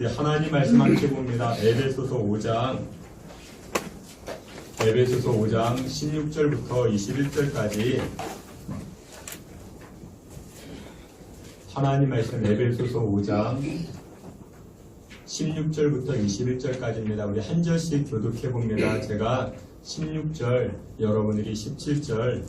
하나님 말씀 함께 봅니다. 에베소서 5장 16절부터 21절까지 하나님 말씀 에베소서 5장 16절부터 21절까지입니다. 우리 한 절씩 교독해 봅니다. 제가 16절, 여러분들이 17절,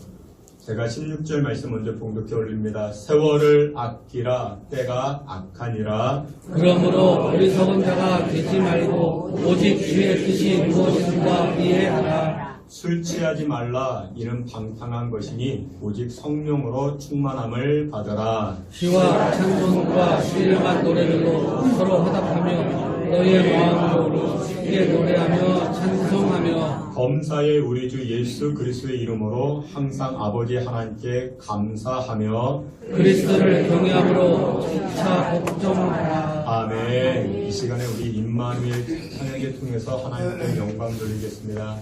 제가 16절 말씀 먼저 봉독해 올립니다. 세월을 아끼라, 때가 악하니라. 그러므로 어리석은 자가 되지 말고 오직 주의 뜻이 무엇인가 이해하라. 술 취하지 말라, 이는 방탕한 것이니 오직 성령으로 충만함을 받으라. 시와 찬송과 신령한 노래들로 서로 화답하며 너희의 마음으로 쉽게 노래하며 찬송하며 범사의 우리 주 예수 그리스도의 이름으로 항상 아버지 하나님께 감사하며 그리스도를 경외함으로 지차 복종하라. 아멘. 이 시간에 우리 임마누엘 찬양을 통해서 하나님께 영광 돌리겠습니다.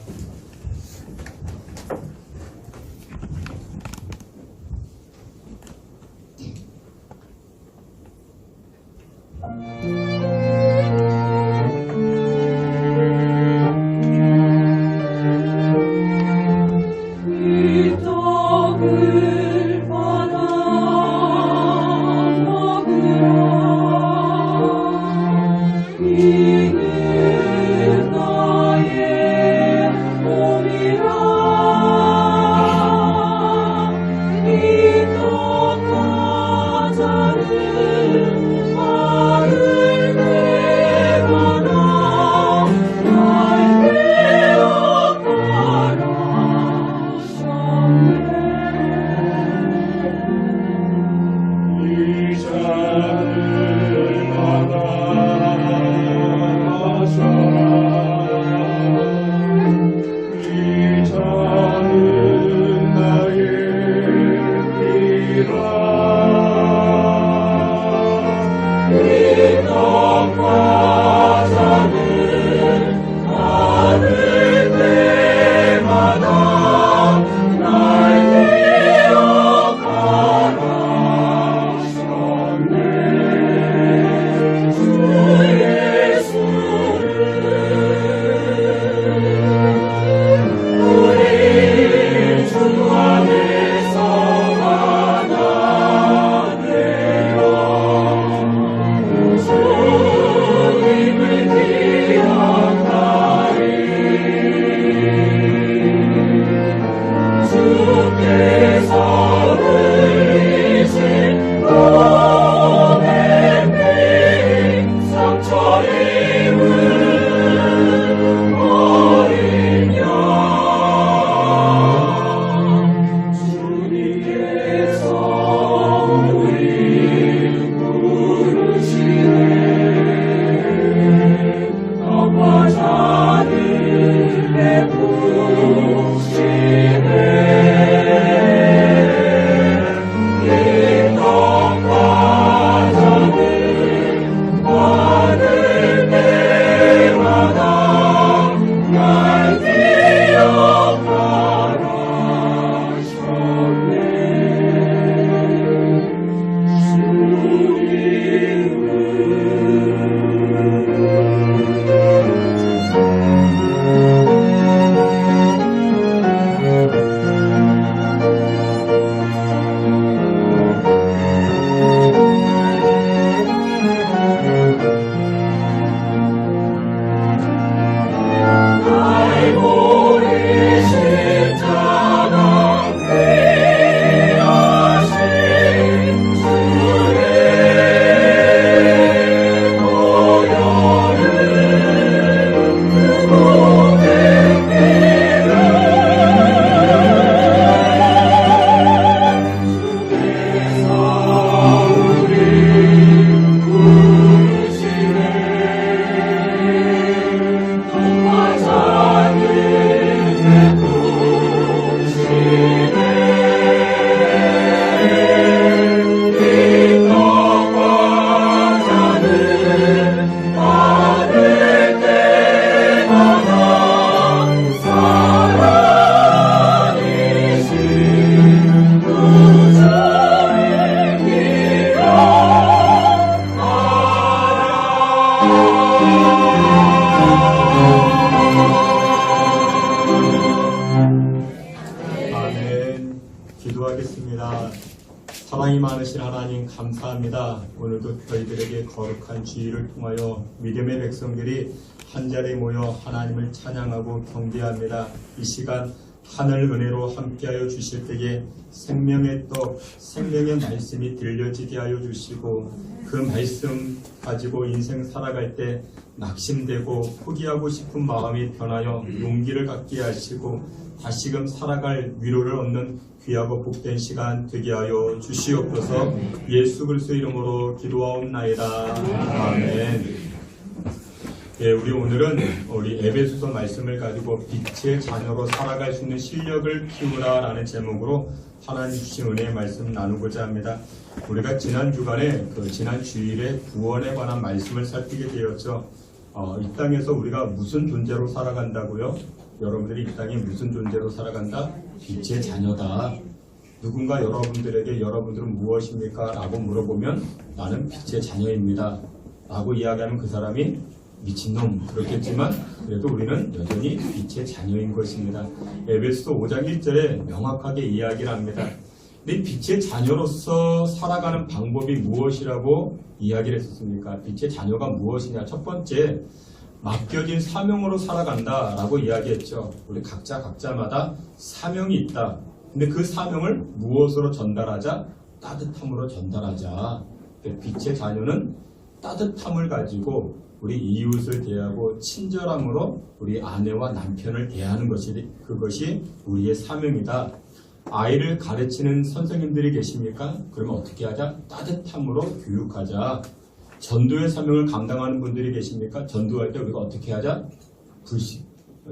마을 사랑이 많으신 하나님 감사합니다. 오늘도 저희들에게 거룩한 주의를 통하여 믿음의 백성들이 한자리에 모여 하나님을 찬양하고 경배합니다. 이 시간 하늘 은혜로 함께하여 주실 때에 생명의 떡, 생명의 말씀이 들려지게 하여 주시고 그 말씀 가지고 인생 살아갈 때 낙심되고 포기하고 싶은 마음이 변하여 용기를 갖게 하시고 다시금 살아갈 위로를 얻는 귀하고 복된 시간 되게 하여 주시옵소서. 예수 그리스도 이름으로 기도하옵나이다. 아멘. 예, 우리 오늘은 우리 에베소서 말씀을 가지고 빛의 자녀로 살아갈 수 있는 실력을 키우라라는 제목으로 하나님 주신 은혜의 말씀 나누고자 합니다. 우리가 지난 주간에 지난 주일에 구원에 관한 말씀을 살피게 되었죠. 이 땅에서 우리가 무슨 존재로 살아간다고요? 여러분들이 이 땅에 무슨 존재로 살아간다? 빛의 자녀다. 누군가 여러분들에게 여러분들은 무엇입니까? 라고 물어보면 나는 빛의 자녀입니다. 라고 이야기하면 그 사람이 미친놈 그렇겠지만 그래도 우리는 여전히 빛의 자녀인 것입니다. 에베소서 5장 1절에 명확하게 이야기를 합니다. 근데 빛의 자녀로서 살아가는 방법이 무엇이라고 이야기를 했었습니까? 빛의 자녀가 무엇이냐? 첫 번째, 맡겨진 사명으로 살아간다 라고 이야기했죠. 우리 각자마다 사명이 있다. 근데 그 사명을 무엇으로 전달하자? 따뜻함으로 전달하자. 빛의 자녀는 따뜻함을 가지고 우리 이웃을 대하고 친절함으로 우리 아내와 남편을 대하는 그것이 우리의 사명이다. 아이를 가르치는 선생님들이 계십니까? 그러면 어떻게 하자? 따뜻함으로 교육하자. 전도의 사명을 감당하는 분들이 계십니까? 전도할 때 우리가 어떻게 하자?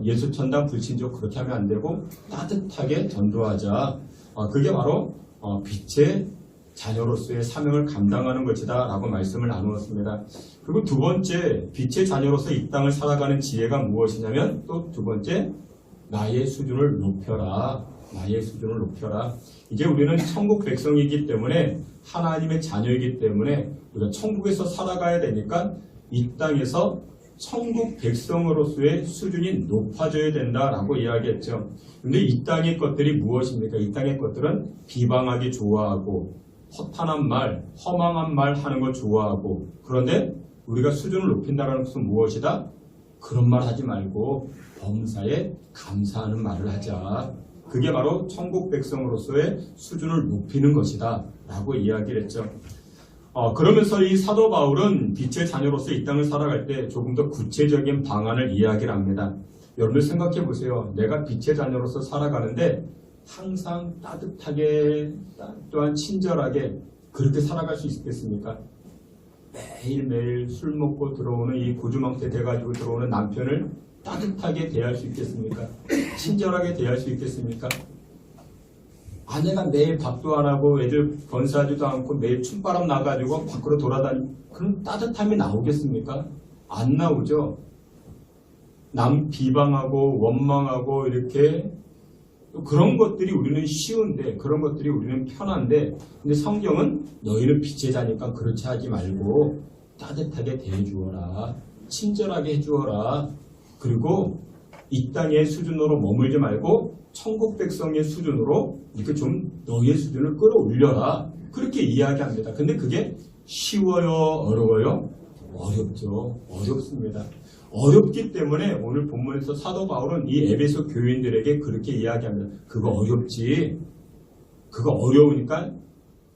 예수천당 불신족 그렇게 하면 안 되고 따뜻하게 전도하자. 그게 바로 빛의 자녀로서의 사명을 감당하는 것이다 라고 말씀을 나누었습니다. 그리고 두 번째, 빛의 자녀로서 이 땅을 살아가는 지혜가 무엇이냐면 또 두 번째, 나의 수준을 높여라. 나의 수준을 높여라. 이제 우리는 천국 백성이기 때문에 하나님의 자녀이기 때문에 우리가 천국에서 살아가야 되니까 이 땅에서 천국 백성으로서의 수준이 높아져야 된다라고 이야기했죠. 근데 이 땅의 것들이 무엇입니까? 이 땅의 것들은 비방하기 좋아하고 허탄한 말, 허망한 말 하는 걸 좋아하고 그런데 우리가 수준을 높인다는 것은 무엇이다? 그런 말 하지 말고 범사에 감사하는 말을 하자. 그게 바로 천국 백성으로서의 수준을 높이는 것이다 라고 이야기를 했죠. 그러면서 이 사도 바울은 빛의 자녀로서 이 땅을 살아갈 때 조금 더 구체적인 방안을 이야기를 합니다. 여러분 생각해 보세요. 내가 빛의 자녀로서 살아가는데 항상 따뜻하게 또한 친절하게 그렇게 살아갈 수 있겠습니까? 매일매일 술 먹고 들어오는 이 고주망태 돼가지고 들어오는 남편을 따뜻하게 대할 수 있겠습니까? 친절하게 대할 수 있겠습니까? 아내가 매일 밥도 안 하고 애들 건사하지도 않고 매일 춤바람 나가지고 밖으로 돌아다니고 그럼 따뜻함이 나오겠습니까? 안 나오죠. 남 비방하고 원망하고 이렇게 그런 것들이 우리는 쉬운데 그런 것들이 우리는 편한데 근데 성경은 너희는 빛의 자니까 그렇지 하지 말고 따뜻하게 대해주어라. 친절하게 해주어라. 그리고 이 땅의 수준으로 머물지 말고 천국 백성의 수준으로 이렇게 좀 너희의 수준을 끌어올려라. 그렇게 이야기합니다. 근데 그게 쉬워요? 어려워요? 어렵죠. 어렵습니다. 어렵기 때문에 오늘 본문에서 사도 바울은 이 에베소 교인들에게 그렇게 이야기합니다. 그거 어렵지. 그거 어려우니까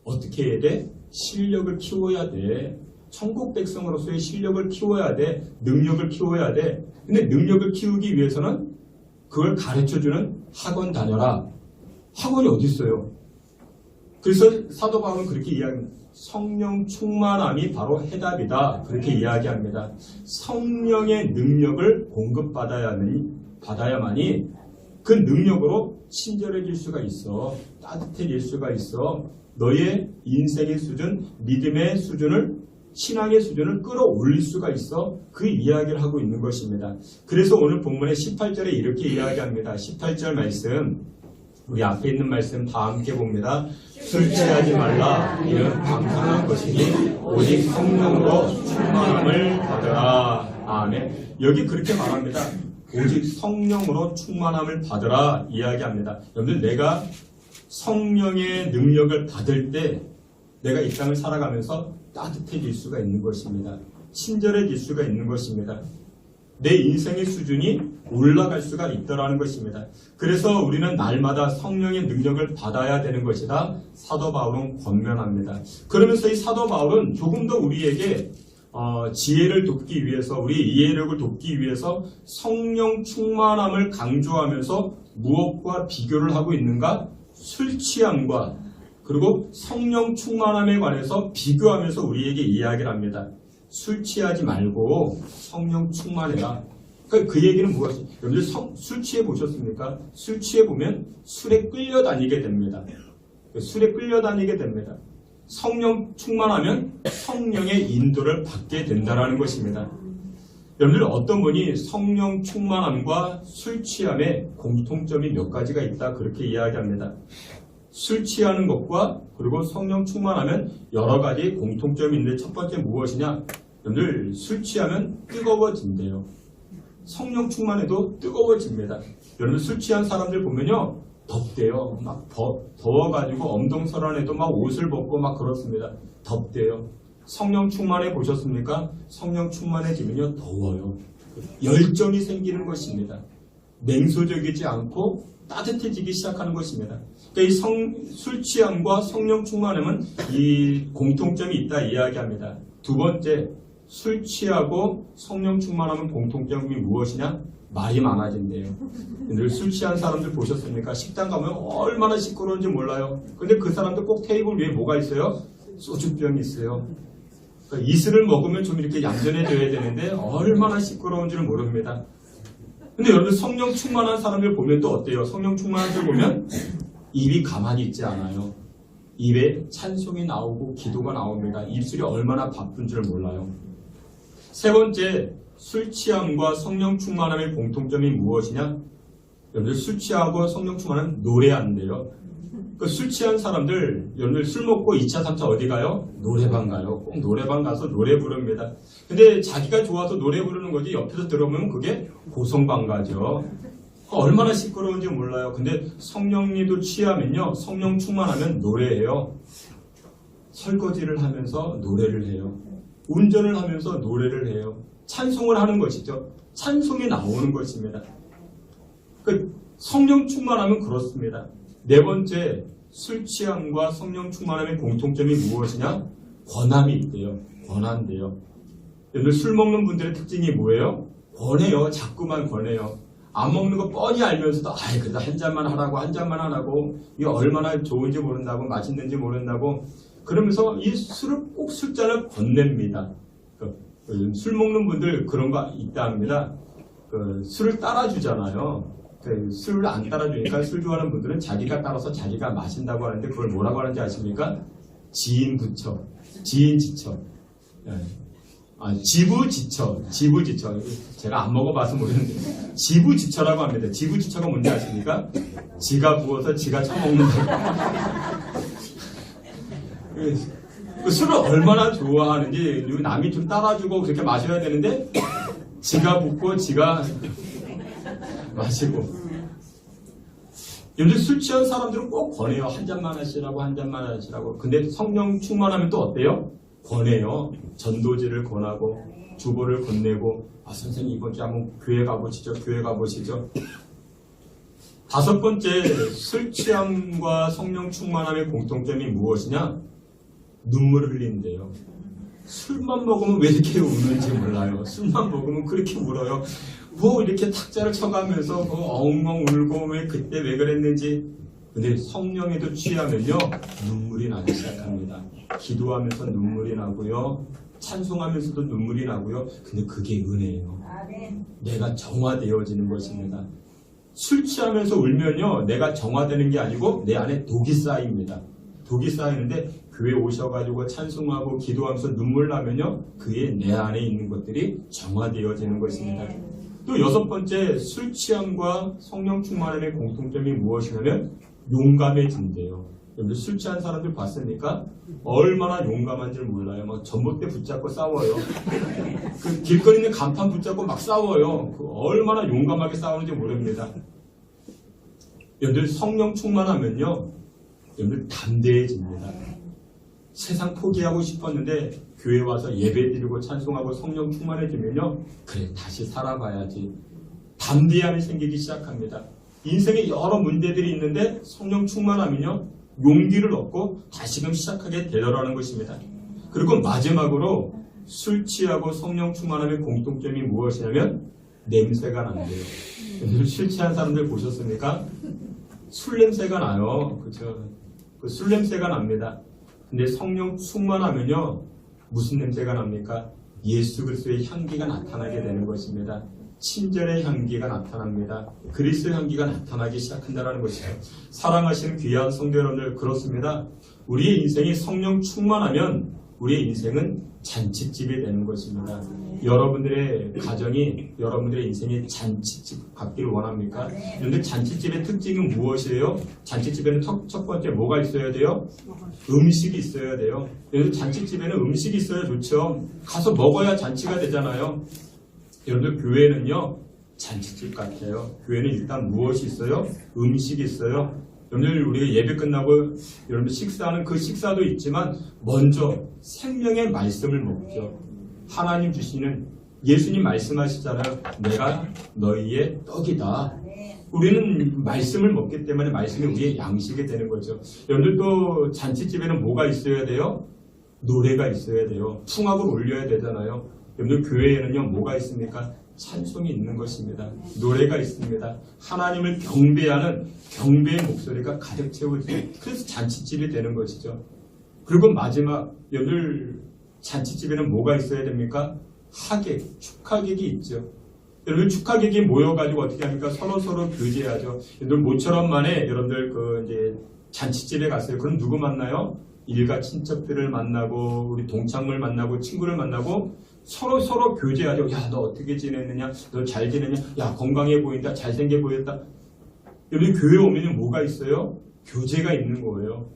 어떻게 해야 돼? 실력을 키워야 돼. 천국 백성으로서의 실력을 키워야 돼. 능력을 키워야 돼. 근데 능력을 키우기 위해서는 그걸 가르쳐주는 학원 다녀라. 학원이 어디 있어요? 그래서 사도 바울은 그렇게 이야기합니다. 성령 충만함이 바로 해답이다. 그렇게 이야기합니다. 성령의 능력을 받아야만이 그 능력으로 친절해질 수가 있어. 따뜻해질 수가 있어. 너의 인생의 수준, 믿음의 수준을 신앙의 수준을 끌어올릴 수가 있어. 그 이야기를 하고 있는 것입니다. 그래서 오늘 본문의 18절에 이렇게 이야기합니다. 18절 말씀 우리 앞에 있는 말씀 다 함께 봅니다. 술 취하지 말라. 이는 방탕한 것이니 오직 성령으로 충만함을 받으라. 아멘. 여기 그렇게 말합니다. 오직 성령으로 충만함을 받으라 이야기합니다. 여러분들 내가 성령의 능력을 받을 때 내가 이 땅을 살아가면서 따뜻해질 수가 있는 것입니다. 친절해질 수가 있는 것입니다. 내 인생의 수준이 올라갈 수가 있다는 것입니다. 그래서 우리는 날마다 성령의 능력을 받아야 되는 것이다. 사도 바울은 권면합니다. 그러면서 이 사도 바울은 조금 더 우리에게 지혜를 돕기 위해서, 우리의 이해력을 돕기 위해서 성령 충만함을 강조하면서 무엇과 비교를 하고 있는가? 술 취함과 그리고 성령 충만함에 관해서 비교하면서 우리에게 이야기를 합니다. 술 취하지 말고 성령 충만해라. 그러니까 그 얘기는 무엇이? 여러분들 술 취해 보셨습니까? 술 취해 보면 술에 끌려다니게 됩니다. 술에 끌려다니게 됩니다. 성령 충만하면 성령의 인도를 받게 된다는 것입니다. 여러분들 어떤 분이 성령 충만함과 술 취함에 공통점이 몇 가지가 있다 그렇게 이야기합니다. 술 취하는 것과 그리고 성령 충만하면 여러 가지 공통점이 있는데 첫 번째 무엇이냐? 여러분들 술 취하면 뜨거워진대요. 성령 충만해도 뜨거워집니다. 여러분 술 취한 사람들 보면요 덥대요. 막 더워가지고 엄동설한해도 막 옷을 벗고 막 그렇습니다. 덥대요. 성령 충만해 보셨습니까? 성령 충만해지면요 더워요. 열정이 생기는 것입니다. 냉소적이지 않고 따뜻해지기 시작하는 것입니다. 그러니까 이 술 취함과 성령 충만함은 이 공통점이 있다 이야기합니다. 두 번째, 술 취하고 성령 충만하면 공통점이 무엇이냐? 말이 많아진대요. 늘 술 취한 사람들 보셨습니까? 식당 가면 얼마나 시끄러운지 몰라요. 근데 그 사람들 꼭 테이블 위에 뭐가 있어요? 소주병이 있어요. 그러니까 이슬을 먹으면 좀 이렇게 얌전해져야 되는데 얼마나 시끄러운지를 모릅니다. 근데 여러분 성령 충만한 사람들 보면 또 어때요? 성령 충만한 사람들 보면 입이 가만히 있지 않아요. 입에 찬송이 나오고 기도가 나옵니다. 입술이 얼마나 바쁜 줄 몰라요. 세 번째, 술 취함과 성령 충만함의 공통점이 무엇이냐? 여러분들 술 취하고 성령 충만하면 노래한대요. 그 술 취한 사람들, 여러분들 술 먹고 2차, 3차 어디 가요? 노래방 가요. 꼭 노래방 가서 노래 부릅니다. 근데 자기가 좋아서 노래 부르는 거지 옆에서 들어보면 그게 고성방가죠. 얼마나 시끄러운지 몰라요. 근데 성령님도 취하면요, 성령 충만하면 노래해요. 설거지를 하면서 노래를 해요. 운전을 하면서 노래를 해요. 찬송을 하는 것이죠. 찬송이 나오는 것입니다. 그 성령 충만하면 그렇습니다. 네 번째, 술 취함과 성령 충만함의 공통점이 무엇이냐? 권함이 있대요. 권한대요. 여러분 술 먹는 분들의 특징이 뭐예요? 권해요. 자꾸만 권해요. 안 먹는 거 뻔히 알면서도 그래도 한 잔만 하라고 한 잔만 하라고 이게 얼마나 좋은지 모른다고 맛있는지 모른다고 그러면서 이 술을 꼭 술잔을 건넵니다. 술 먹는 분들 그런 거 있다 합니다. 술을 따라주잖아요. 술을 안 따라주니까 술 좋아하는 분들은 자기가 따라서 자기가 마신다고 하는데 그걸 뭐라고 하는지 아십니까? 지인부처, 지인지처. 지부지처. 제가 안 먹어봐서 모르는데 지부지처라고 합니다. 지부지처가 뭔지 아십니까? 지가 부어서 지가 처먹는다. 그 술을 얼마나 좋아하는지 남이 좀 따라주고 그렇게 마셔야 되는데 지가 붓고 지가 마시고. 요즘 술 취한 사람들은 꼭 권해요. 한 잔만 하시라고 한 잔만 하시라고. 근데 성령 충만하면 또 어때요? 권해요. 전도지를 권하고 주보를 건네고 선생님 이번 주에 한번 교회 가보시죠. 교회 가보시죠. 다섯 번째, 술 취함과 성령 충만함의 공통점이 무엇이냐? 눈물을 흘린대요. 술만 먹으면 왜 이렇게 우는지 몰라요. 술만 먹으면 그렇게 울어요. 뭐 이렇게 탁자를 쳐가면서 엉엉 울고 왜 그때 왜 그랬는지. 근데 성령에도 취하면요 눈물이 나기 시작합니다. 기도하면서 눈물이 나고요. 찬송하면서도 눈물이 나고요. 근데 그게 은혜예요. 내가 정화되어지는 것입니다. 술 취하면서 울면요 내가 정화되는 게 아니고 내 안에 독이 쌓입니다. 독이 쌓이는데 교회 오셔가지고 찬송하고 기도하면서 눈물 나면요 그게 내 안에 있는 것들이 정화되어지는 것입니다. 또 여섯 번째, 술 취함과 성령 충만함의 공통점이 무엇이냐면 용감해진대요. 여러분 술 취한 사람들 봤습니까? 얼마나 용감한 줄 몰라요. 막 전봇대 붙잡고 싸워요. 그 길거리 있는 간판 붙잡고 막 싸워요. 얼마나 용감하게 싸우는지 모릅니다. 여러분들 성령 충만하면요 여러분들 담대해집니다. 세상 포기하고 싶었는데 교회 와서 예배드리고 찬송하고 성령 충만해지면요, 그래 다시 살아봐야지. 담대함이 생기기 시작합니다. 인생에 여러 문제들이 있는데 성령 충만하면요, 용기를 얻고 다시금 시작하게 되더라는 것입니다. 그리고 마지막으로 술 취하고 성령 충만함의 공통점이 무엇이냐면 냄새가 난대요. 술 취한 사람들 보셨습니까? 술 냄새가 나요. 그렇죠? 술 냄새가 납니다. 근데 성령 충만하면요, 무슨 냄새가 납니까? 예수 그리스도의 향기가 나타나게 되는 것입니다. 친절의 향기가 나타납니다. 그리스도의 향기가 나타나기 시작한다는 것이죠. 사랑하시는 귀한 성도 여러분들, 그렇습니다. 우리의 인생이 성령 충만하면 우리의 인생은 잔치집이 되는 것입니다. 여러분들의 가정이, 여러분들의 인생이 잔치집 같기를 원합니까? 그런데 잔치집의 특징은 무엇이에요? 잔치집에는 첫 번째 뭐가 있어야 돼요? 음식이 있어야 돼요. 그래서 잔치집에는 음식이 있어야 좋죠. 가서 먹어야 잔치가 되잖아요. 여러분들, 교회는요, 잔치집 같아요. 교회는 일단 무엇이 있어요? 음식이 있어요. 여러분들, 우리가 예배 끝나고 여러분들 식사하는 그 식사도 있지만 먼저 생명의 말씀을 먹죠. 하나님 주시는, 예수님 말씀하시잖아요. 내가 너희의 떡이다. 우리는 말씀을 먹기 때문에 말씀이 우리의 양식이 되는 거죠. 여러분들, 또 잔치집에는 뭐가 있어야 돼요? 노래가 있어야 돼요. 풍악을 올려야 되잖아요. 여러분들, 교회에는요, 뭐가 있습니까? 찬송이 있는 것입니다. 노래가 있습니다. 하나님을 경배하는 경배의 목소리가 가득 채워지죠. 그래서 잔치집이 되는 것이죠. 그리고 마지막, 여러분들, 잔치집에는 뭐가 있어야 됩니까? 하객, 축하객이 있죠. 여러분, 축하객이 모여가지고 어떻게 합니까? 서로 교제하죠. 여러분들, 모처럼 만에 여러분들 이제 잔치집에 갔어요. 그럼 누구 만나요? 일가 친척들을 만나고, 우리 동창을 만나고, 친구를 만나고, 서로 교제하죠. 야, 너 어떻게 지냈느냐? 너 잘 지냈냐? 야, 건강해 보인다. 잘생겨 보였다. 여러분, 교회 오면 뭐가 있어요? 교제가 있는 거예요.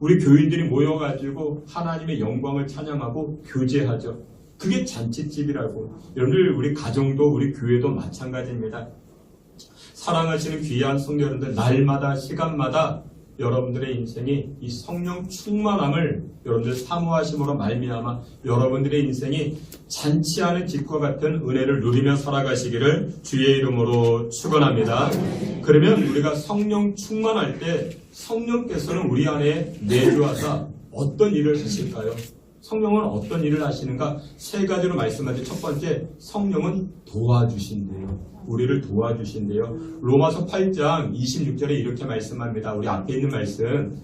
우리 교인들이 모여가지고 하나님의 영광을 찬양하고 교제하죠. 그게 잔치집이라고. 여러분들, 우리 가정도 우리 교회도 마찬가지입니다. 사랑하시는 귀한 성도 여러분들, 날마다 시간마다 여러분들의 인생이 이 성령 충만함을 여러분들 사모하심으로 말미암아 여러분들의 인생이 잔치하는 집과 같은 은혜를 누리며 살아가시기를 주의 이름으로 축원합니다. 그러면 우리가 성령 충만할 때 성령께서는 우리 안에 내주하사 어떤 일을 하실까요? 성령은 어떤 일을 하시는가? 세 가지로 말씀하죠. 첫 번째, 성령은 도와주신대요. 우리를 도와주신대요. 로마서 8장 26절에 이렇게 말씀합니다. 우리 앞에 있는 말씀,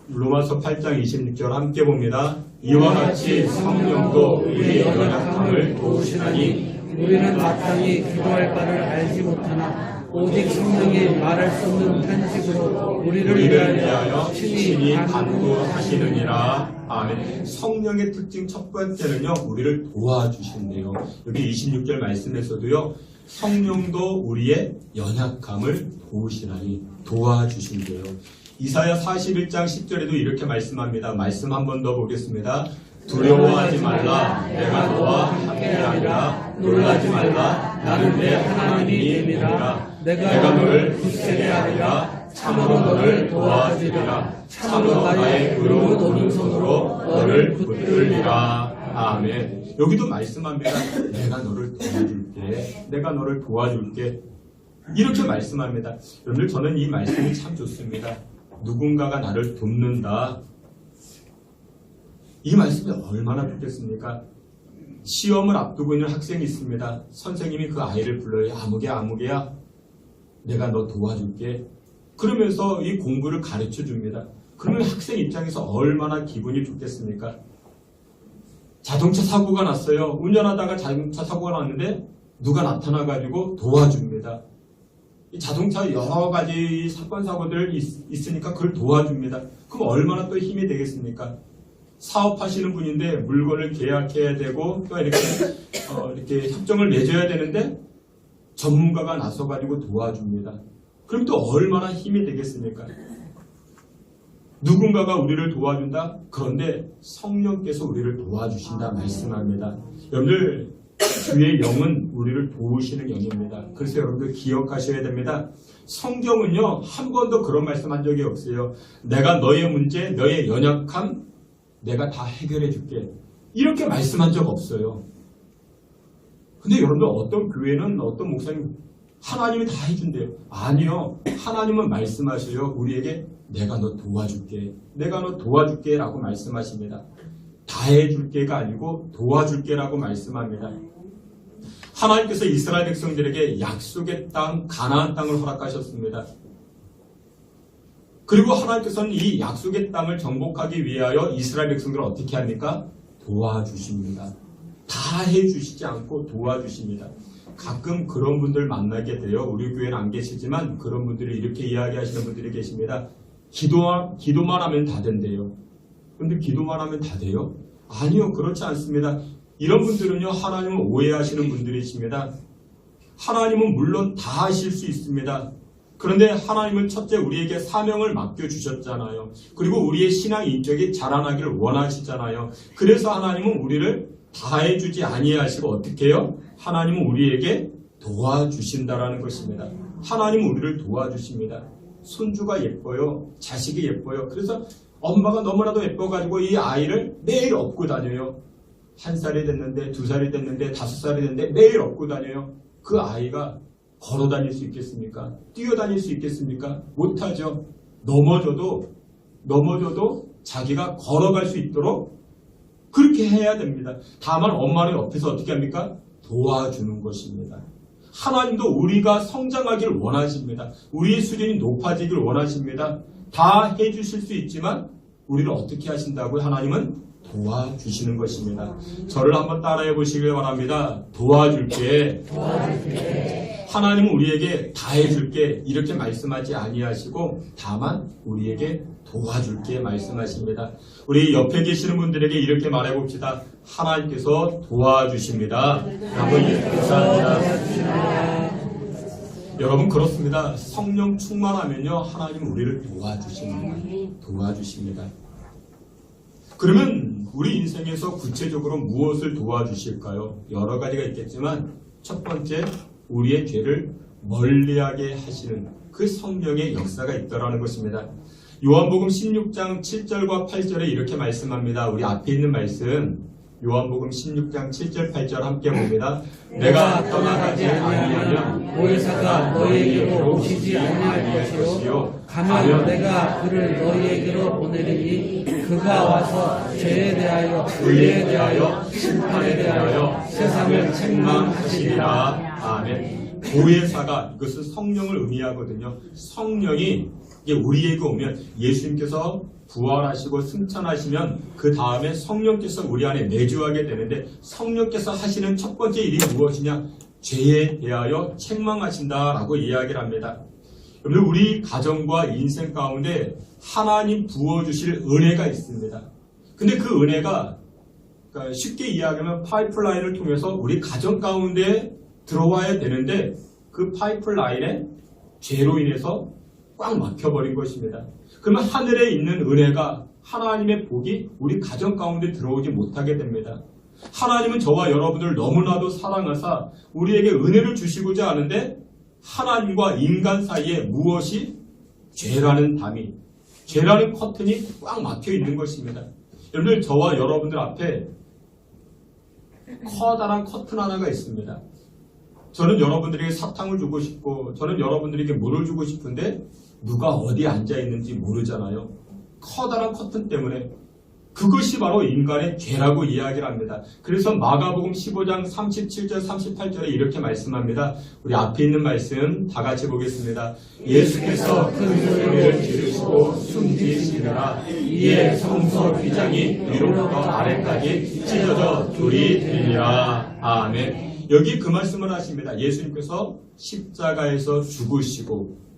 로마서 8장 26절 함께 봅니다. 이와 같이 성령도 우리의 연약함을 도우시나니 우리는 마땅히 기도할 바를 알지 못하나 오직 성령이 말할 수 없는 탄식으로 우리를 위하여 친히 간구하시느니라. 아멘. 성령의 특징 첫 번째는요, 우리를 도와주신대요. 여기 26절 말씀에서도요, 성령도 우리의 연약함을 도우시나니, 도와주신대요. 이사야 41장 10절에도 이렇게 말씀합니다. 말씀 한 번 더 보겠습니다. 두려워하지 말라, 내가 너와 함께하리라. 놀라지 말라, 나는 내 하나님이 됨이라. 내가 너를 굳세게 하리라. 참으로 너를 도와주리라. 참으로 나의 의로운 오른손으로 너를 붙들리라. 아멘. 여기도 말씀합니다. 내가 너를 도와줄게. 내가 너를 도와줄게. 이렇게 말씀합니다. 여러분들, 저는 이 말씀이 참 좋습니다. 누군가가 나를 돕는다. 이 말씀이 얼마나 좋겠습니까? 시험을 앞두고 있는 학생이 있습니다. 선생님이 그 아이를 불러요. 아무개야, 내가 너 도와줄게. 그러면서 이 공부를 가르쳐 줍니다. 그러면 학생 입장에서 얼마나 기분이 좋겠습니까? 자동차 사고가 났어요. 운전하다가 자동차 사고가 났는데 누가 나타나가지고 도와줍니다. 이 자동차 여러 가지 사건 사고들 있으니까 그걸 도와줍니다. 그럼 얼마나 또 힘이 되겠습니까? 사업하시는 분인데 물건을 계약해야 되고 또 이렇게 협정을 맺어야 되는데 전문가가 나서가지고 도와줍니다. 그럼 또 얼마나 힘이 되겠습니까? 누군가가 우리를 도와준다? 그런데 성령께서 우리를 도와주신다 말씀합니다. 여러분들, 주의 영은 우리를 도우시는 영입니다. 그래서 여러분들 기억하셔야 됩니다. 성경은요, 한 번도 그런 말씀한 적이 없어요. 내가 너의 문제, 너의 연약함, 내가 다 해결해 줄게. 이렇게 말씀한 적 없어요. 근데 여러분들 어떤 교회는 어떤 목사님 하나님이 다 해준대요. 아니요. 하나님은 말씀하셔요. 우리에게 내가 너 도와줄게. 내가 너 도와줄게 라고 말씀하십니다. 다 해줄게가 아니고 도와줄게 라고 말씀합니다. 하나님께서 이스라엘 백성들에게 약속의 땅, 가나안 땅을 허락하셨습니다. 그리고 하나님께서는 이 약속의 땅을 정복하기 위하여 이스라엘 백성들을 어떻게 합니까? 도와주십니다. 다 해주시지 않고 도와주십니다. 가끔 그런 분들 만나게 돼요. 우리 교회는 안 계시지만 그런 분들이 이렇게 이야기하시는 분들이 계십니다. 기도만 하면 다 된대요. 근데 기도만 하면 다 돼요? 아니요, 그렇지 않습니다. 이런 분들은요, 하나님을 오해하시는 분들이십니다. 하나님은 물론 다 하실 수 있습니다. 그런데 하나님은 첫째 우리에게 사명을 맡겨주셨잖아요. 그리고 우리의 신앙 인격이 자라나기를 원하시잖아요. 그래서 하나님은 우리를 다 해주지 아니하시고 어떻게 해요? 하나님은 우리에게 도와주신다라는 것입니다. 하나님은 우리를 도와주십니다. 손주가 예뻐요. 자식이 예뻐요. 그래서 엄마가 너무나도 예뻐가지고 이 아이를 매일 업고 다녀요. 1살이 됐는데 2살이 됐는데 5살이 됐는데 매일 업고 다녀요. 그 아이가 걸어 다닐 수 있겠습니까? 뛰어다닐 수 있겠습니까? 못하죠. 넘어져도 자기가 걸어갈 수 있도록 그렇게 해야 됩니다. 다만 엄마는 옆에서 어떻게 합니까? 도와주는 것입니다. 하나님도 우리가 성장하기를 원하십니다. 우리의 수준이 높아지기를 원하십니다. 다 해주실 수 있지만 우리를 어떻게 하신다고요? 하나님은 도와주시는 것입니다. 저를 한번 따라해 보시길 바랍니다. 도와줄게. 하나님은 우리에게 다 해줄게 이렇게 말씀하지 아니하시고 다만 우리에게 도와줄게 말씀하십니다. 우리 옆에 계시는 분들에게 이렇게 말해봅시다. 하나님께서 도와주십니다. 여러분 감사합니다. 여러분 그렇습니다. 성령 충만하면요 하나님은 우리를 도와주십니다. 그러면 우리 인생에서 구체적으로 무엇을 도와주실까요? 여러 가지가 있겠지만 첫 번째 우리의 죄를 멀리하게 하시는 그 성령의 역사가 있다라는 것입니다. 요한복음 16장 7절과 8절에 이렇게 말씀합니다. 우리 앞에 있는 말씀 요한복음 16장 7절 8절 함께 봅니다. 내가 떠나가지 아니하면 보혜사가 너희에게로 오시지 아니할 것이요 가면 내가 그를 너희에게로 보내리니 그가 와서 죄에 대하여 의에 대하여 심판에 대하여 세상을 책망하시리라. 아멘. 보혜사가 이것은 성령을 의미하거든요. 성령이 우리에게 오면 예수님께서 부활하시고 승천하시면 그 다음에 성령께서 우리 안에 내주하게 되는데 성령께서 하시는 첫 번째 일이 무엇이냐? 죄에 대하여 책망하신다라고 이야기를 합니다. 여러분 우리 가정과 인생 가운데 하나님 부어주실 은혜가 있습니다. 근데 그 은혜가 그러니까 쉽게 이야기하면 파이프라인을 통해서 우리 가정 가운데 들어와야 되는데 그 파이프라인에 죄로 인해서 꽉 막혀버린 것입니다. 그러면 하늘에 있는 은혜가 하나님의 복이 우리 가정 가운데 들어오지 못하게 됩니다. 하나님은 저와 여러분을 너무나도 사랑하사 우리에게 은혜를 주시고자 하는데 하나님과 인간 사이에 무엇이? 죄라는 담이, 죄라는 커튼이 꽉 막혀 있는 것입니다. 여러분들 저와 여러분들 앞에 커다란 커튼 하나가 있습니다. 저는 여러분들에게 사탕을 주고 싶고 저는 여러분들에게 물을 주고 싶은데 누가 어디에 앉아 있는지 모르잖아요. 커다란 커튼 때문에 그것이 바로 인간의 죄라고 이야기를 합니다. 그래서 마가복음 15장 37절 38절에 이렇게 말씀합니다. 우리 앞에 있는 말씀 다 같이 보겠습니다. 예수께서 큰 소리를 지르시고 숨지시니라. 이에 성소 휘장이 위로부터 아래까지 찢어져 둘이 되니라. 아멘. 여기 그 말씀을 하십니다. 예수님께서 십자가에서 죽으시고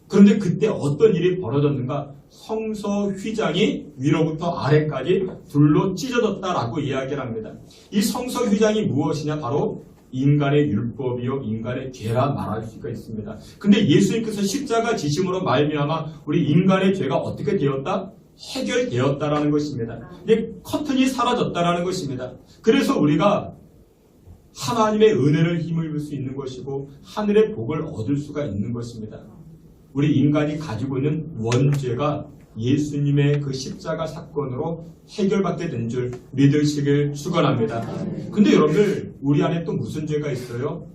그런데 그때 어떤 일이 벌어졌는가? 성소 휘장이 위로부터 아래까지 둘로 찢어졌다라고 이야기를 합니다. 이 성소 휘장이 무엇이냐? 바로 인간의 율법이요 인간의 죄라 말할 수가 있습니다. 근데 예수님께서 십자가 지심으로 말미암아 우리 인간의 죄가 어떻게 되었다? 해결되었다라는 것입니다. 이제 커튼이 사라졌다라는 것입니다. 그래서 우리가 하나님의 은혜를 힘입을 수 있는 것이고 하늘의 복을 얻을 수가 있는 것입니다. 우리 인간이 가지고 있는 원죄가 예수님의 그 십자가 사건으로 해결받게 된 줄 믿으시길 축원합니다. 근데 여러분들, 우리 안에 또 무슨 죄가 있어요?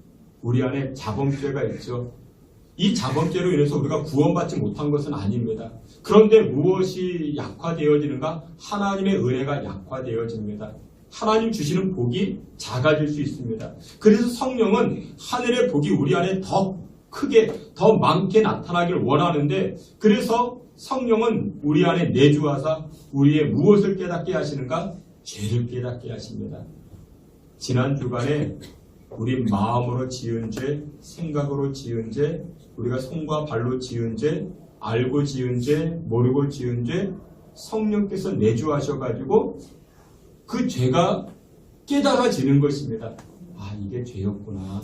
우리 안에 자범죄가 있죠. 이 자범죄로 인해서 우리가 구원받지 못한 것은 아닙니다. 그런데 무엇이 약화되어지는가? 하나님의 은혜가 약화되어집니다. 하나님 주시는 복이 작아질 수 있습니다. 그래서 성령은 하늘의 복이 우리 안에 더 크게, 더 많게 나타나기를 원하는데, 그래서 성령은 우리 안에 내주하사 우리의 무엇을 깨닫게 하시는가? 죄를 깨닫게 하십니다. 지난 주간에 우리 마음으로 지은 죄, 생각으로 지은 죄, 우리가 손과 발로 지은 죄, 알고 지은 죄, 모르고 지은 죄, 성령께서 내주하셔가지고 그 죄가 깨달아지는 것입니다. 아, 이게 죄였구나.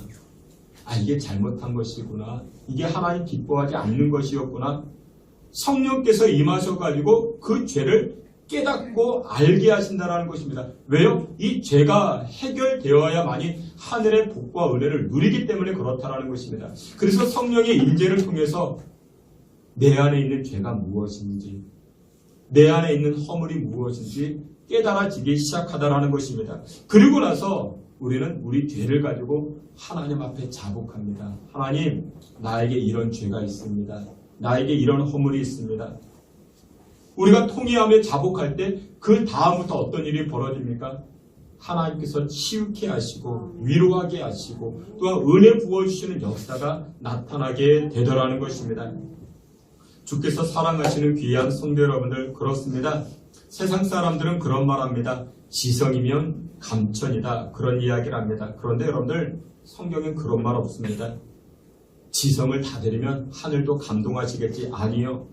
아, 이게 잘못한 것이구나. 이게 하나님 기뻐하지 않는 것이었구나. 성령께서 임하셔가지고 그 죄를 깨닫고 알게 하신다는 것입니다. 왜요? 이 죄가 해결되어야만이 하늘의 복과 은혜를 누리기 때문에 그렇다라는 것입니다. 그래서 성령의 임재를 통해서 내 안에 있는 죄가 무엇인지, 내 안에 있는 허물이 무엇인지 깨달아지기 시작하다라는 것입니다. 그리고 나서 우리는 우리 죄를 가지고 하나님 앞에 자복합니다. 하나님, 나에게 이런 죄가 있습니다. 나에게 이런 허물이 있습니다. 우리가 통회하며 자복할 때 그 다음부터 어떤 일이 벌어집니까? 하나님께서 치유케 하시고 위로하게 하시고 또한 은혜 부어주시는 역사가 나타나게 되더라는 것입니다. 주께서 사랑하시는 귀한 성도 여러분들, 그렇습니다. 세상 사람들은 그런 말합니다. 지성이면 감천이다, 그런 이야기를 합니다. 그런데 여러분들, 성경엔 그런 말 없습니다. 지성을 다 들이면 하늘도 감동하시겠지? 아니요.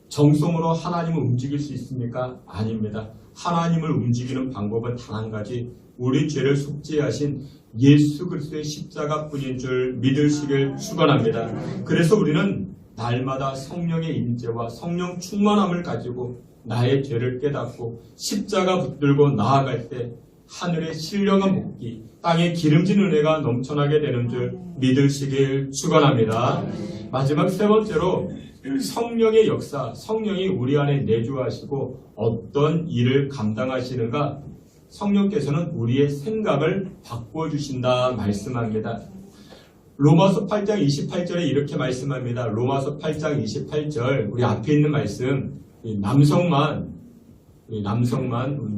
정성으로 하나님을 움직일 수 있습니까? 아닙니다. 하나님을 움직이는 방법은 단 한 가지, 우리 죄를 속죄하신 예수 그리스도의 십자가뿐인 줄 믿으시길 축원합니다. 그래서 우리는 날마다 성령의 임재와 성령 충만함을 가지고 나의 죄를 깨닫고 십자가 붙들고 나아갈 때 하늘의 신령한 복이, 땅에 기름진 은혜가 넘쳐나게 되는 줄 믿으시길 축원합니다. 마지막 세 번째로 성령의 역사, 성령이 우리 안에 내주하시고 어떤 일을 감당하시는가? 성령께서는 우리의 생각을 바꿔주신다 말씀합니다. 로마서 8장 28절에 이렇게 말씀합니다. 로마서 8장 28절, 우리 앞에 있는 말씀, 남성만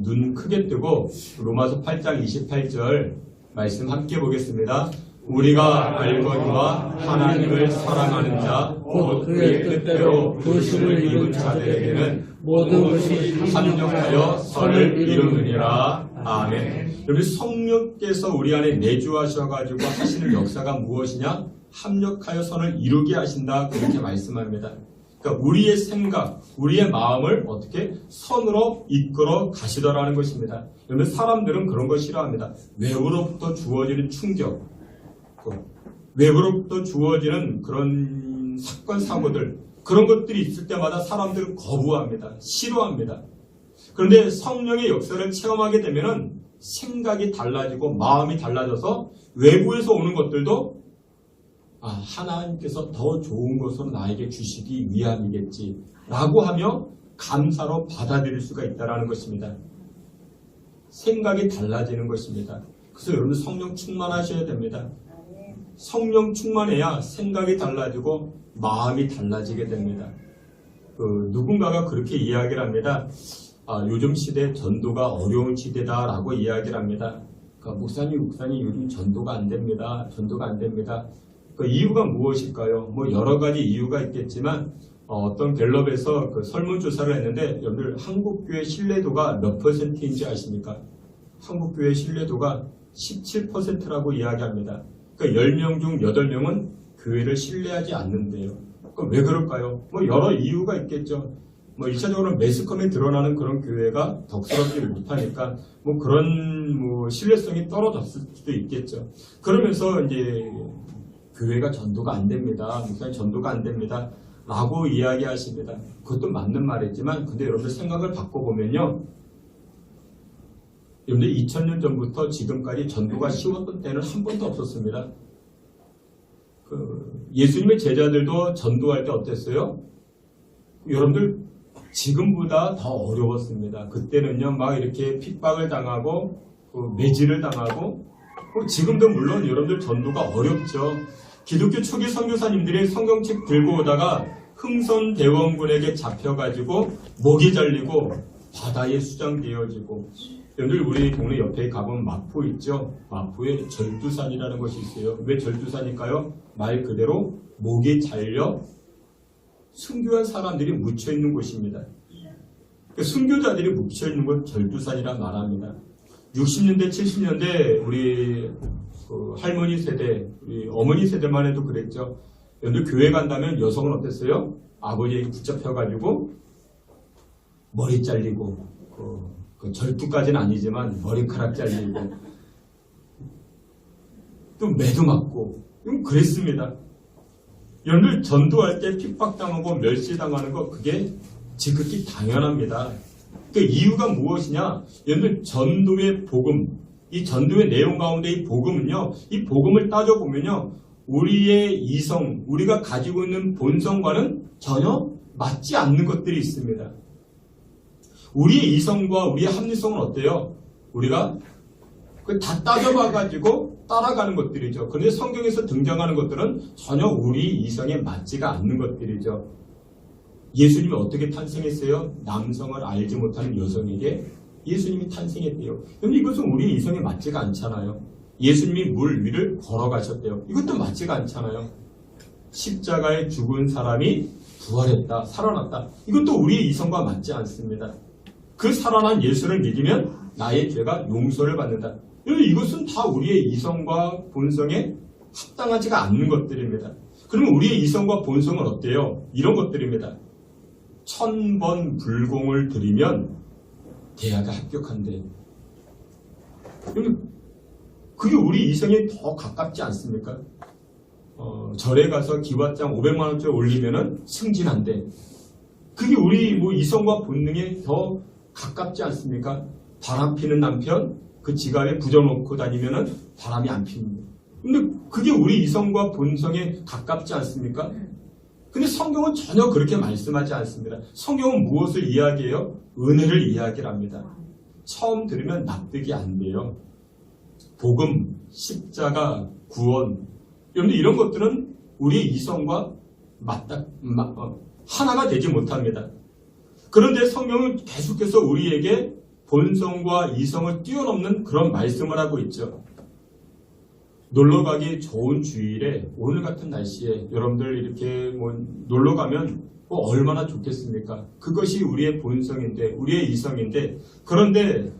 눈 크게 뜨고 로마서 8장 28절 말씀 함께 보겠습니다. 우리가 알거니와 하나님을 사랑하는 자, 곧 그의 뜻대로 부르심을 입은 자들에게는 모든 것이 합력하여 선을 이루느니라. 아멘. 여기 성령께서 우리 안에 내주하셔가지고 하시는 역사가 무엇이냐? 합력하여 선을 이루게 하신다, 그렇게 말씀합니다. 그러니까 우리의 생각, 우리의 마음을 어떻게 선으로 이끌어 가시더라는 것입니다. 그러면 사람들은 그런 거 싫어합니다. 외부로부터 주어지는 충격, 외부로부터 주어지는 그런 사건, 사고들, 그런 것들이 있을 때마다 사람들은 거부합니다. 싫어합니다. 그런데 성령의 역사를 체험하게 되면은 생각이 달라지고 마음이 달라져서 외부에서 오는 것들도 하나님께서 더 좋은 것으로 나에게 주시기 위함이겠지 라고 하며 감사로 받아들일 수가 있다는 것입니다. 생각이 달라지는 것입니다. 그래서 여러분 성령 충만하셔야 됩니다. 성령 충만해야 생각이 달라지고 마음이 달라지게 됩니다. 누군가가 그렇게 이야기를 합니다. 요즘 시대 전도가 어려운 시대다라고 이야기를 합니다. 목사님 요즘 전도가 안 됩니다. 전도가 안 됩니다. 그 이유가 무엇일까요? 여러 가지 이유가 있겠지만 어떤 갤럽에서 그 설문조사를 했는데 여러분들 한국교회 신뢰도가 몇 %인지 아십니까? 한국교회 신뢰도가 17%라고 이야기합니다. 그러니까 10명 중 8명은 교회를 신뢰하지 않는데요. 왜 그럴까요? 여러 이유가 있겠죠. 1차적으로 매스컴에 드러나는 그런 교회가 덕스럽지 못하니까 그런 신뢰성이 떨어졌을 수도 있겠죠. 그러면서 이제 교회가 전도가 안 됩니다. 목사님 전도가 안 됩니다. 라고 이야기하십니다. 그것도 맞는 말이지만 근데 여러분들 생각을 바꿔보면요. 여러분들 2000년 전부터 지금까지 전도가 쉬웠던 때는 한 번도 없었습니다. 예수님의 제자들도 전도할 때 어땠어요? 여러분들 지금보다 더 어려웠습니다. 그때는요 막 이렇게 핍박을 당하고 매질을 당하고 지금도 물론 여러분들 전도가 어렵죠. 기독교 초기 선교사님들이 성경책 들고 오다가 흥선대원군에게 잡혀가지고 목이 잘리고 바다에 수장되어지고, 여러분들 우리 동네 옆에 가보면 마포 있죠. 마포에 절두산이라는 것이 있어요. 왜 절두산일까요? 말 그대로 목이 잘려 순교한 사람들이 묻혀있는 곳입니다. 순교자들이 묻혀있는 곳 절두산이라 말합니다. 60년대 70년대 우리 할머니 세대, 우리 어머니 세대만 해도 그랬죠. 여러분들 교회 간다면 여성은 어땠어요? 아버지에게 붙잡혀가지고 머리 잘리고 절두까지는 아니지만 머리카락 잘리고 또 매도 맞고 그랬습니다. 여러분들 전도할 때 핍박당하고 멸시당하는 거 그게 지극히 당연합니다. 그 이유가 무엇이냐? 여러분들 전도의 복음, 이 전도의 내용 가운데 이 복음은요, 이 복음을 따져보면요, 우리의 이성, 우리가 가지고 있는 본성과는 전혀 맞지 않는 것들이 있습니다. 우리의 이성과 우리의 합리성은 어때요? 우리가 다 따져봐가지고 따라가는 것들이죠. 그런데 성경에서 등장하는 것들은 전혀 우리 이성에 맞지가 않는 것들이죠. 예수님이 어떻게 탄생했어요? 남성을 알지 못하는 여성에게 예수님이 탄생했대요. 그런데 이것은 우리 이성에 맞지가 않잖아요. 예수님이 물 위를 걸어가셨대요. 이것도 맞지가 않잖아요. 십자가에 죽은 사람이 부활했다, 살아났다. 이것도 우리의 이성과 맞지 않습니다. 그 살아난 예수를 믿으면 나의 죄가 용서를 받는다. 이것은 다 우리의 이성과 본성에 합당하지가 않는 것들입니다. 그러면 우리의 이성과 본성은 어때요? 이런 것들입니다. 1000번 불공을 들이면 대학에 합격한대. 그게 우리 이성에 더 가깝지 않습니까? 절에 가서 기와장 500만원짜리 올리면은 승진한대. 그게 우리 이성과 본능에 더 가깝지 않습니까? 바람 피는 남편, 그 지갑에 부져놓고 다니면은 바람이 안 핍니다. 근데 그게 우리 이성과 본성에 가깝지 않습니까? 근데 성경은 전혀 그렇게 말씀하지 않습니다. 성경은 무엇을 이야기해요? 은혜를 이야기를 합니다. 처음 들으면 납득이 안 돼요. 복음, 십자가, 구원, 여러분들 이런 것들은 우리의 이성과 하나가 되지 못합니다. 그런데 성경은 계속해서 우리에게 본성과 이성을 뛰어넘는 그런 말씀을 하고 있죠. 놀러가기 좋은 주일에 오늘 같은 날씨에 여러분들 이렇게 놀러가면 얼마나 좋겠습니까? 그것이 우리의 본성인데, 우리의 이성인데, 그런데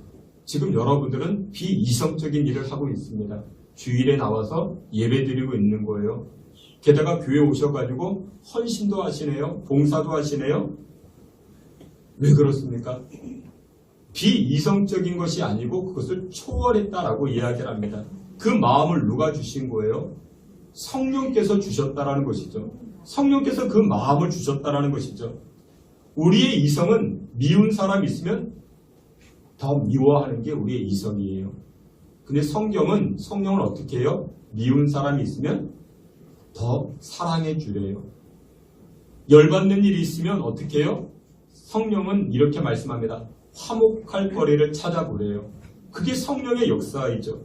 지금 여러분들은 비이성적인 일을 하고 있습니다. 주일에 나와서 예배드리고 있는 거예요. 게다가 교회 오셔가지고 헌신도 하시네요. 봉사도 하시네요. 왜 그렇습니까? 비이성적인 것이 아니고 그것을 초월했다라고 이야기를 합니다. 그 마음을 누가 주신 거예요? 성령께서 주셨다라는 것이죠. 성령께서 그 마음을 주셨다라는 것이죠. 우리의 이성은 미운 사람이 있으면 더 미워하는 게 우리의 이성이에요. 근데 성령은 어떻게 해요? 미운 사람이 있으면 더 사랑해 주래요. 열받는 일이 있으면 어떻게 해요? 성령은 이렇게 말씀합니다. 화목할 거리를 찾아보래요. 그게 성령의 역사이죠.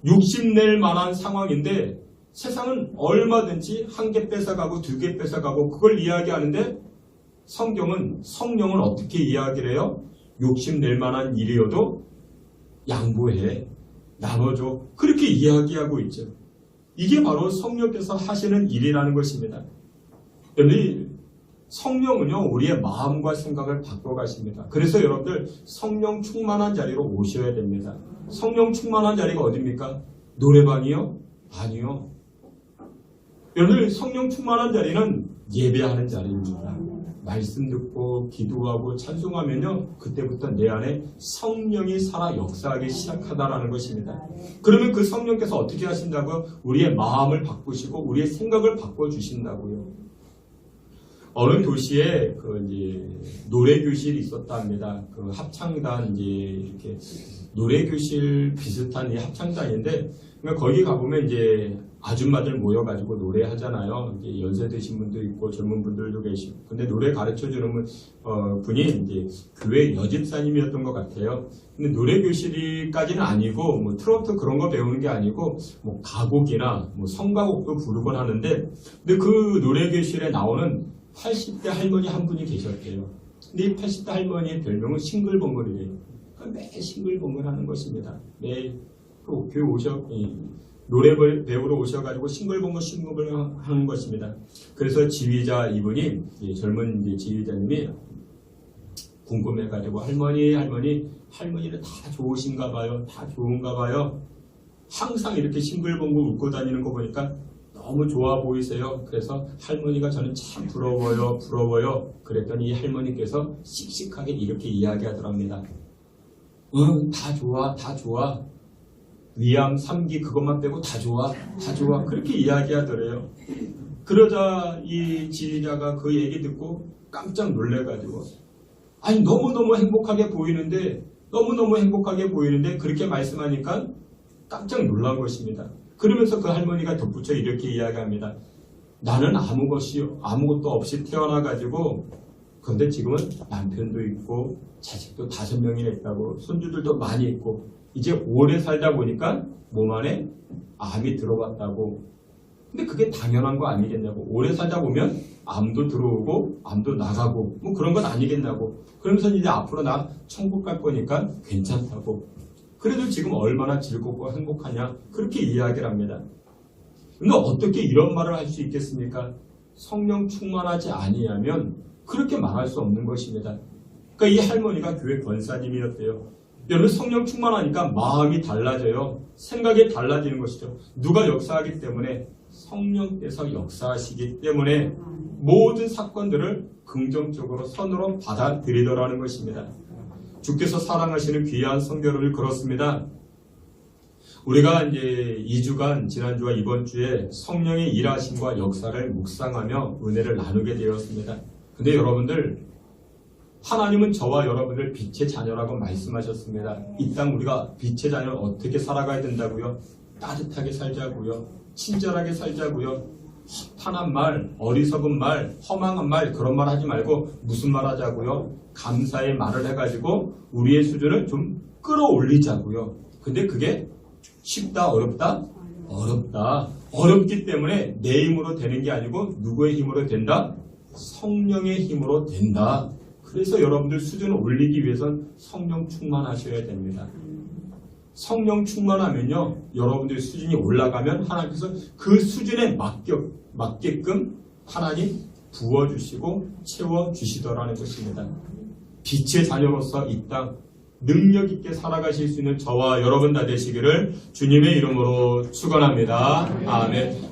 욕심낼 만한 상황인데 세상은 얼마든지 한 개 뺏어가고 두 개 뺏어가고 그걸 이야기하는데 성령은 어떻게 이야기를 해요? 욕심낼 만한 일이어도 양보해, 나눠줘. 그렇게 이야기하고 있죠. 이게 바로 성령께서 하시는 일이라는 것입니다. 여러분들 성령은요, 우리의 마음과 생각을 바꿔가십니다. 그래서 여러분들 성령 충만한 자리로 오셔야 됩니다. 성령 충만한 자리가 어디입니까? 노래방이요? 아니요. 여러분들 성령 충만한 자리는 예배하는 자리입니다. 말씀 듣고 기도하고 찬송하면요, 그때부터 내 안에 성령이 살아 역사하기 시작하다라는 것입니다. 그러면 그 성령께서 어떻게 하신다고요? 우리의 마음을 바꾸시고 우리의 생각을 바꿔주신다고요. 어느 도시에 그 이제 노래 교실이 있었다 합니다. 그 합창단 이제 이렇게 노래 교실 비슷한 이 합창단인데 그러니까 거기 가보면 이제 아줌마들 모여가지고 노래하잖아요. 이제 연세 드신 분도 있고 젊은 분들도 계시고. 근데 노래 가르쳐 주는 분이 이제 교회 여집사님이었던 것 같아요. 근데 노래 교실까지는 아니고 뭐 트로트 그런 거 배우는 게 아니고 뭐 가곡이나 뭐 성가곡도 부르곤 하는데 근데 그 노래 교실에 나오는 80대 할머니 한 분이 계셨대요. 근데 이 80대 할머니의 별명은 싱글벙글이래요. 그러니까 매일 싱글벙글 하는 것입니다. 매일 그 교회 노래 배우러 오셔가지고 싱글벙글 하는 것입니다. 그래서 지휘자 이분이 젊은 이제 지휘자님이 궁금해가지고 할머니는 다 좋으신가 봐요. 다 좋은가 봐요. 항상 이렇게 싱글벙글 웃고 다니는 거 보니까 너무 좋아 보이세요. 그래서 할머니가 저는 참 부러워요. 그랬더니 이 할머니께서 씩씩하게 이렇게 이야기하더랍니다. 다 좋아. 위암, 3기 그것만 빼고 다 좋아. 그렇게 이야기하더래요. 그러자 이 지휘자가 그 얘기 듣고 깜짝 놀래가지고 아니 너무너무 행복하게 보이는데 그렇게 말씀하니까 깜짝 놀란 것입니다. 그러면서 그 할머니가 덧붙여 이렇게 이야기합니다. 나는 아무것도 없이 태어나가지고 그런데 지금은 남편도 있고 자식도 5명이나 있다고 손주들도 많이 있고 이제 오래 살다 보니까 몸 안에 암이 들어왔다고. 근데 그게 당연한 거 아니겠냐고. 오래 살다 보면 암도 들어오고 암도 나가고 뭐 그런 건 아니겠냐고. 그러면서 이제 앞으로 나 천국 갈 거니까 괜찮다고. 그래도 지금 얼마나 즐겁고 행복하냐 그렇게 이야기를 합니다. 근데 어떻게 이런 말을 할 수 있겠습니까? 성령 충만하지 아니하면 그렇게 말할 수 없는 것입니다. 그러니까 이 할머니가 교회 권사님이었대요. 여러분 성령 충만하니까 마음이 달라져요. 생각이 달라지는 것이죠. 누가 역사하기 때문에 성령께서 역사하시기 때문에 모든 사건들을 긍정적으로 선으로 받아들이더라는 것입니다. 주께서 사랑하시는 귀한 성도를 그렇습니다. 우리가 이제 2주간 지난주와 이번 주에 성령의 일하심과 역사를 묵상하며 은혜를 나누게 되었습니다. 근데 여러분들 하나님은 저와 여러분을 빛의 자녀라고 말씀하셨습니다. 이 땅 우리가 빛의 자녀를 어떻게 살아가야 된다고요? 따뜻하게 살자고요. 친절하게 살자고요. 허탄한 말, 어리석은 말, 허망한 말 그런 말 하지 말고 무슨 말 하자고요? 감사의 말을 해가지고 우리의 수준을 좀 끌어올리자고요. 근데 그게 쉽다 어렵다? 어렵다. 어렵기 때문에 내 힘으로 되는 게 아니고 누구의 힘으로 된다? 성령의 힘으로 된다. 그래서 여러분들 수준을 올리기 위해선 성령 충만하셔야 됩니다. 성령 충만하면요, 여러분들 수준이 올라가면 하나님께서 그 수준에 맞게끔 하나님 부어주시고 채워주시더라는 것입니다. 빛의 자녀로서 이 땅 능력 있게 살아가실 수 있는 저와 여러분 다 되시기를 주님의 이름으로 축원합니다. 아멘.